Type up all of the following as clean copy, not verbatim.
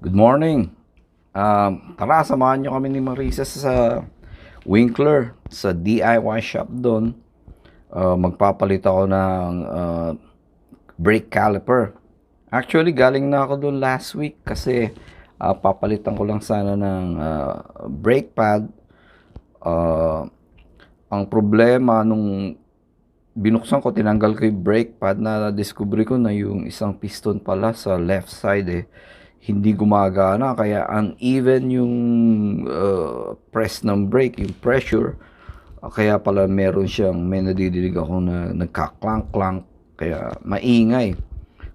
Good morning. Tara, samahan nyo kami ni Marisa sa Winkler, sa DIY shop doon. Magpapalit ako ng brake caliper. Actually, galing na ako doon last week kasi papalitan ko lang sana ng brake pad. Uh, ang problema nung binuksan ko, tinanggal ko yung brake pad, na discover ko na yung isang piston pala sa left side hindi gumagana, kaya uneven yung press ng brake, yung pressure. Kaya pala may nadidinig ako na nagka-clank-clank, kaya maingay.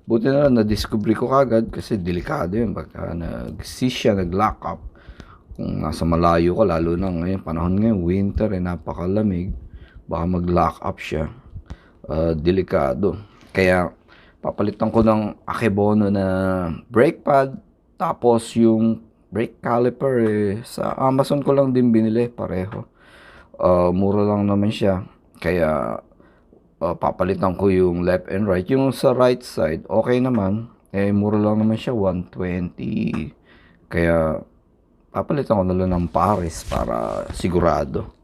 Buti na lang na-discover ko kagad kasi delikado yun pagka nag-seize siya, nag-lock up. Kung nasa malayo ka, lalo na ngayon, panahon ngayon, winter, napakalamig, baka mag-lock up siya. Delikado. Kaya papalitan ko ng akebono na brake pad, tapos yung brake caliper sa Amazon ko lang din binili, pareho. Mura lang naman siya. Kaya papalitan ko yung left and right. Yung sa right side, okay naman. Mura lang naman siya, 120. Kaya papalitan ko na lang ng pares para sigurado.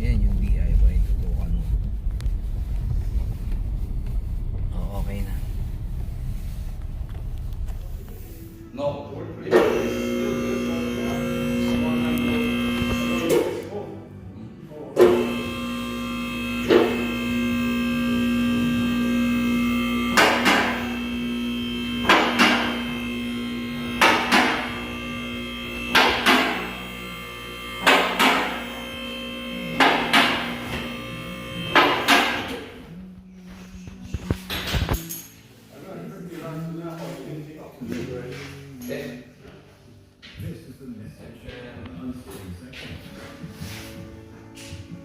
Yan yung DIY, tutukan mo. Okay na. No,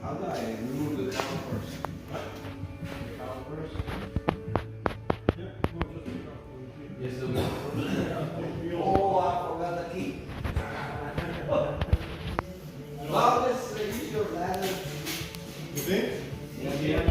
how do I remove the calipers? What? The calipers? Yes, the calipers. Oh, I forgot the key. Well, let's use your ladder. You think? Yeah.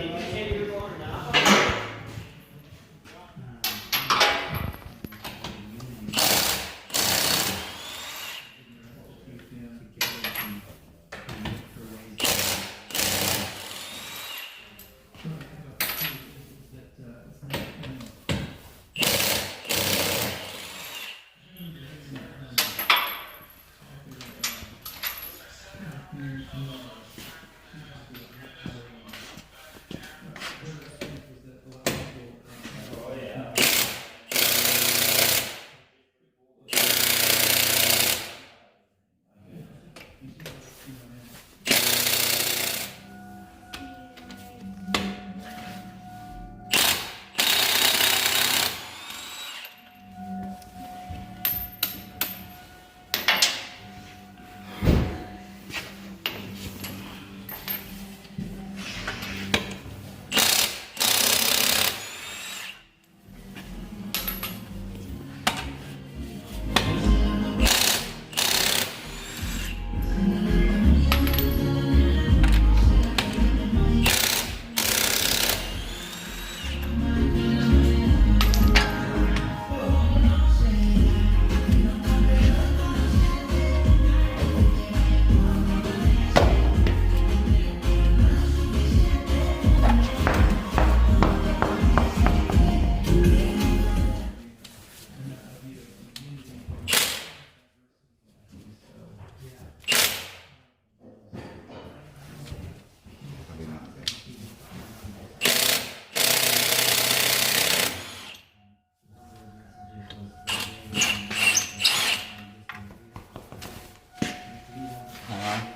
Ah,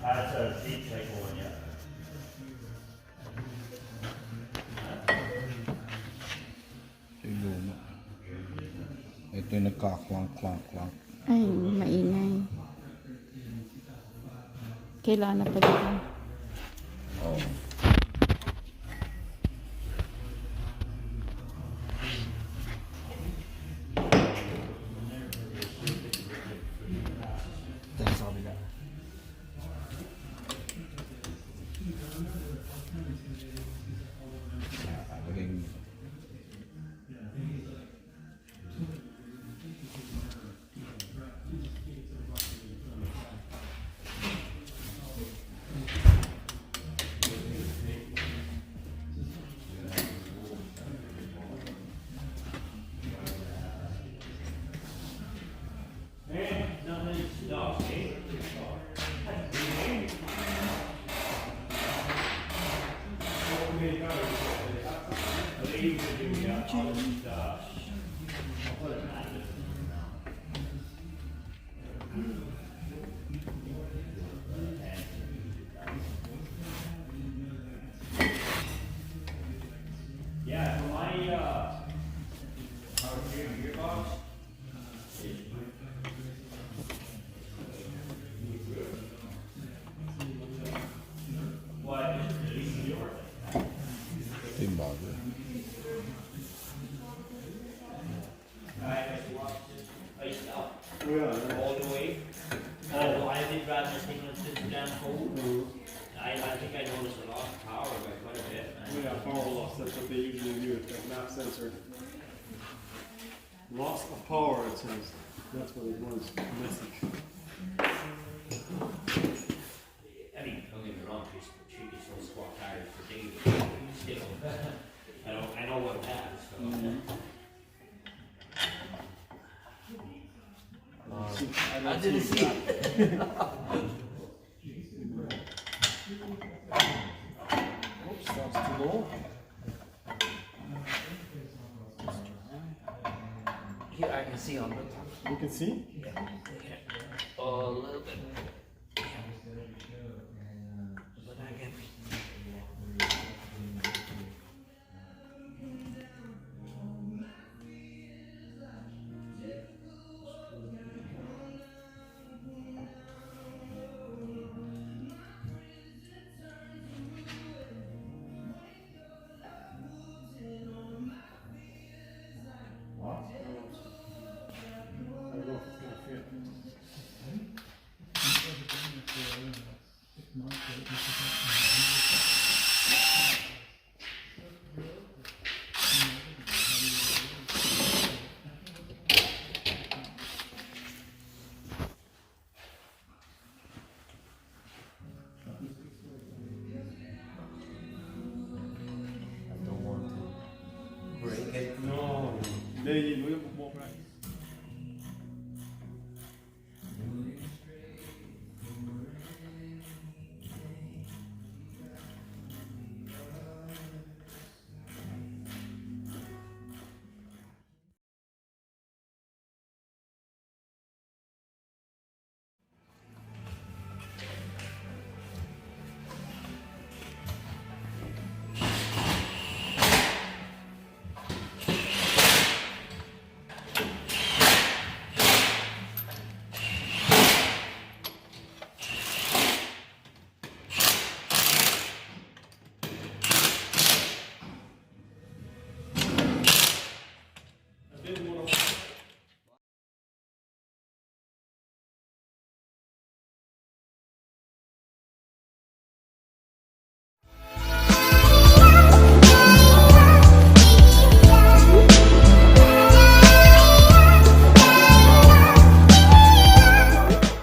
That's a deep cycle one, yeah. ito yung luma. Ito yung nagka-clunk. Ay, maingay. Kailangan na pala. Oh. Ito sa kabila. Lagay mo. Yeah, for my power steering gearbox, what is releasing your Ito yung bago. iced out all the way. Oh, I did rather think it's just down cold. I think I noticed a lot of power by quite a bit. Yeah, power loss, that's what they usually use, that map sensor. Loss of power, it says. That's what it was, message. I mean, don't get me wrong, she gets those squat tires for days. Still, I know what it has. So. I didn't see it. Oops, that's too low. Here I can see on the top. You can see? A little bit. But I can. I don't know if it's gonna fit. Break it. No, there you go, more right.